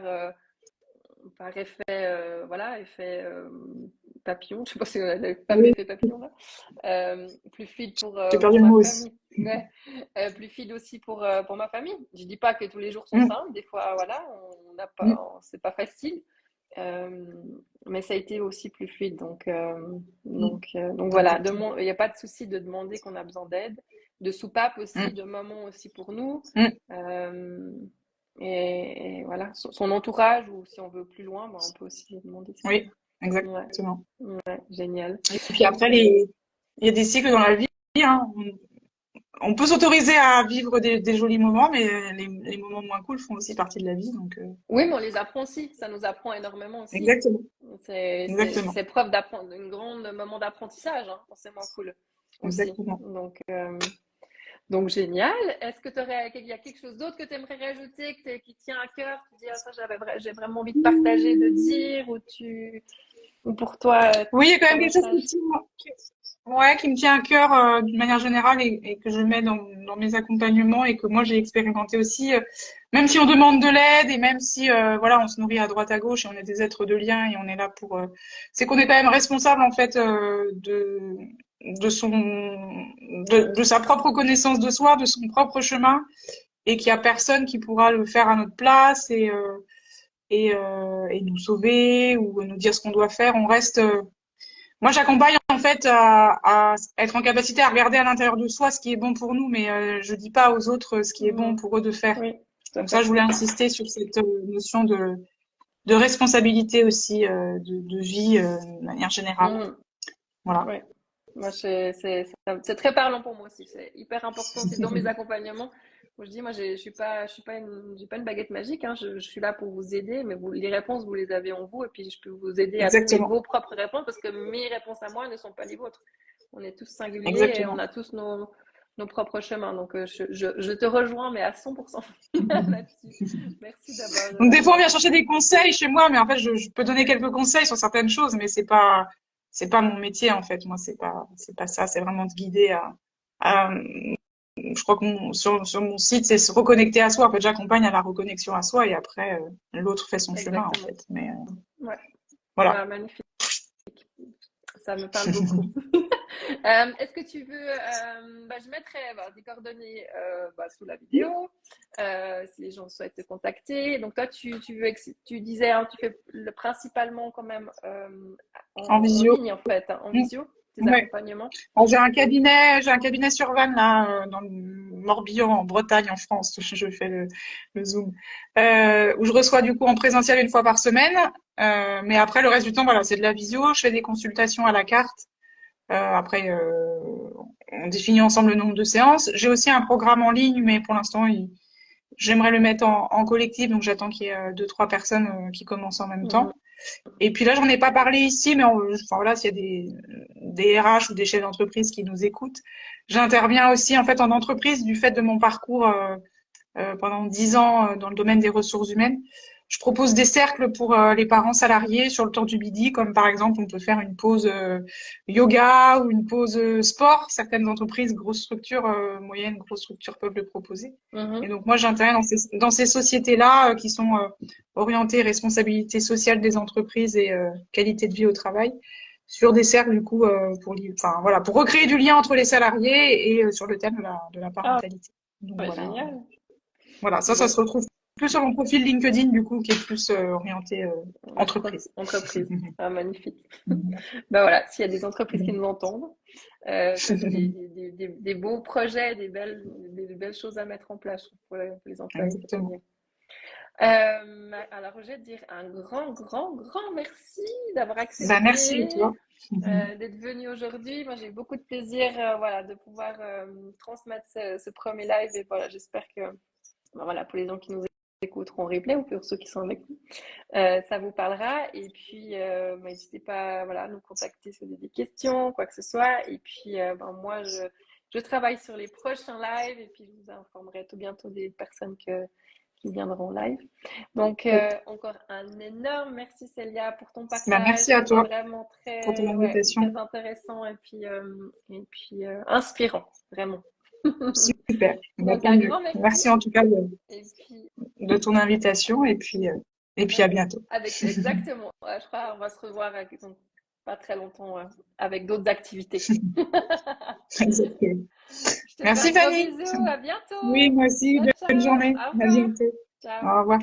Speaker 1: effet, voilà, effet papillon, je sais pas si on a le fameux
Speaker 2: Oui,
Speaker 1: effet papillon là, plus fluide
Speaker 2: j'ai perdu
Speaker 1: pour
Speaker 2: le
Speaker 1: ma
Speaker 2: mot aussi.
Speaker 1: famille. Ouais. Plus fluide aussi pour ma famille. Je dis pas que tous les jours sont
Speaker 2: Mm.
Speaker 1: simples, des fois, voilà, on n'a
Speaker 2: Mm.
Speaker 1: pas, c'est pas facile, euh, mais ça a été aussi plus fluide.
Speaker 2: Mm.
Speaker 1: Donc voilà,
Speaker 2: Exactement.
Speaker 1: il n'y a pas de souci de demander qu'on a besoin d'aide, de soupape aussi,
Speaker 2: Mm.
Speaker 1: de maman aussi pour nous.
Speaker 2: Mm.
Speaker 1: Euh, et voilà, son entourage, ou si on veut plus loin, bah, on peut aussi demander ça.
Speaker 2: Oui,
Speaker 1: Ouais,
Speaker 2: exactement.
Speaker 1: ouais, génial.
Speaker 2: Et puis après, il y a des cycles dans la vie, hein. on peut s'autoriser à vivre des jolis moments, mais les moments moins cool font aussi partie de la vie. Donc,
Speaker 1: Oui, mais on les apprend aussi. Ça nous apprend énormément aussi.
Speaker 2: exactement, exactement,
Speaker 1: C'est preuve d'apprendre, une grande moment d'apprentissage, hein, forcément cool aussi.
Speaker 2: exactement.
Speaker 1: Donc génial. Est-ce que il y a quelque chose d'autre que tu aimerais rajouter, qui tient à cœur? Tu dis, ah, ça, j'ai vraiment envie de partager, de dire, ou pour toi,
Speaker 2: Oui, il y a quand
Speaker 1: ton
Speaker 2: même quelque chose
Speaker 1: message?
Speaker 2: ouais, qui me tient à cœur d'une manière générale et que je mets dans mes accompagnements et que moi j'ai expérimenté aussi. Même si on demande de l'aide et même si voilà, on se nourrit à droite à gauche et on est des êtres de lien et on est là pour, c'est qu'on est quand même responsable en fait de son de sa propre connaissance de soi, de son propre chemin et qu'il y a personne qui pourra le faire à notre place et nous sauver ou nous dire ce qu'on doit faire. On reste moi, j'accompagne en fait à être en capacité à regarder à l'intérieur de soi ce qui est bon pour nous, mais je dis pas aux autres ce qui est bon
Speaker 1: Hmm,
Speaker 2: pour eux de faire.
Speaker 1: oui, tout à
Speaker 2: Donc ça,
Speaker 1: fait.
Speaker 2: je voulais insister sur cette notion de responsabilité aussi de vie de manière générale.
Speaker 1: Hmm,
Speaker 2: Voilà.
Speaker 1: oui. Moi, c'est très parlant pour moi aussi. C'est hyper important. C'est dans mes accompagnements. Moi, je dis, moi, je suis pas j'ai pas une baguette magique, hein. Je suis là pour vous aider, mais les réponses, vous les avez en vous, et puis je peux vous aider à trouver
Speaker 2: Exactement,
Speaker 1: vos propres réponses parce que mes réponses à moi ne sont pas les vôtres. On est tous singuliers et on
Speaker 2: exactement.
Speaker 1: a tous nos propres chemins. Donc, je te rejoins, mais à 100% là-dessus. Merci
Speaker 2: Donc des fois, on
Speaker 1: d'avoir
Speaker 2: vient chercher des conseils chez moi, mais en fait, je peux donner quelques conseils sur certaines choses, mais c'est pas mon métier en fait. Moi, c'est pas ça. C'est vraiment de guider à je crois que sur mon site, c'est se reconnecter à soi. En fait, j'accompagne à la reconnexion à soi et après, l'autre fait son chemin, en
Speaker 1: exactement.
Speaker 2: fait. Mais
Speaker 1: Ouais,
Speaker 2: voilà.
Speaker 1: ouais, magnifique. Ça me parle beaucoup. Est-ce que tu veux, je mettrai des coordonnées sous la vidéo si les gens souhaitent te contacter. Donc toi, tu disais, hein, tu fais principalement quand même
Speaker 2: En
Speaker 1: en
Speaker 2: visio.
Speaker 1: ligne en fait, hein, en
Speaker 2: Mm.
Speaker 1: visio, tes
Speaker 2: Ouais.
Speaker 1: accompagnements.
Speaker 2: Alors, j'ai un cabinet sur Vannes là, dans le Morbihan, en Bretagne, en France. Je fais le zoom, où je reçois du coup en présentiel une fois par semaine. Mais après, le reste du temps, voilà, c'est de la visio. Je fais des consultations à la carte. Après, on définit ensemble le nombre de séances. J'ai aussi un programme en ligne, mais pour l'instant, j'aimerais le mettre en collectif, donc j'attends qu'il y ait deux, trois personnes qui commencent en même temps.
Speaker 1: Mhm.
Speaker 2: Et puis là, j'en ai pas parlé ici, mais enfin voilà, s'il y a des RH ou des chefs d'entreprise qui nous écoutent, j'interviens aussi en fait en entreprise du fait de mon parcours pendant 10 ans dans le domaine des ressources humaines. Je propose des cercles pour les parents salariés sur le temps du midi, comme par exemple on peut faire une pause yoga ou une pause sport. Certaines entreprises, grosses structures, moyennes, grosses structures peuvent le proposer. Et
Speaker 1: Mhm.
Speaker 2: donc moi j'interviens dans ces sociétés-là qui sont orientées responsabilité sociale des entreprises et qualité de vie au travail sur des cercles du coup enfin voilà pour recréer du lien entre les salariés et sur le thème de la
Speaker 1: Ah,
Speaker 2: parentalité. Donc
Speaker 1: ouais,
Speaker 2: voilà.
Speaker 1: génial.
Speaker 2: Voilà, ça
Speaker 1: Bon,
Speaker 2: se retrouve plus sur mon profil LinkedIn, du coup, qui est plus orienté
Speaker 1: ouais,
Speaker 2: entreprise.
Speaker 1: entreprise. Ah, magnifique. Ben voilà, s'il y a des entreprises qui nous entendent, ça fait des beaux projets, des belles choses à mettre en place pour les employés, c'est très
Speaker 2: Exactement.
Speaker 1: bien. Alors, je vais te dire un grand, grand, grand merci d'avoir
Speaker 2: Ben, merci à
Speaker 1: accepté,
Speaker 2: toi.
Speaker 1: d'être venu aujourd'hui. Moi, j'ai eu beaucoup de plaisir, voilà, de pouvoir transmettre ce premier live et voilà, j'espère que, voilà, pour les gens qui nous écouteront en replay ou pour ceux qui sont avec nous, ça vous parlera. Et puis, n'hésitez pas, voilà, à nous contacter si vous avez des questions, quoi que ce soit. Et puis, moi, je travaille sur les prochains lives et puis je vous informerai tout bientôt des personnes qui viendront live. Donc, encore un énorme merci Célia pour ton
Speaker 2: Ben,
Speaker 1: partage.
Speaker 2: merci à
Speaker 1: C'était
Speaker 2: toi
Speaker 1: vraiment
Speaker 2: pour ton
Speaker 1: ouais,
Speaker 2: invitation.
Speaker 1: très intéressant et puis inspirant, vraiment.
Speaker 2: Super. Ben,
Speaker 1: Donc,
Speaker 2: tant
Speaker 1: un
Speaker 2: mieux.
Speaker 1: grand merci.
Speaker 2: Merci en tout cas
Speaker 1: Et puis,
Speaker 2: de ton invitation et puis à bientôt.
Speaker 1: exactement. Je crois qu'on va se revoir donc, pas très longtemps avec d'autres activités.
Speaker 2: Exactement.
Speaker 1: Je te fais un
Speaker 2: Merci
Speaker 1: gros
Speaker 2: Fanny.
Speaker 1: bisou. À
Speaker 2: Oui,
Speaker 1: bientôt.
Speaker 2: moi aussi.
Speaker 1: Ciao,
Speaker 2: Bonne
Speaker 1: ciao.
Speaker 2: journée.
Speaker 1: Au
Speaker 2: À
Speaker 1: revoir.
Speaker 2: bientôt.
Speaker 1: Ciao.
Speaker 2: Au revoir.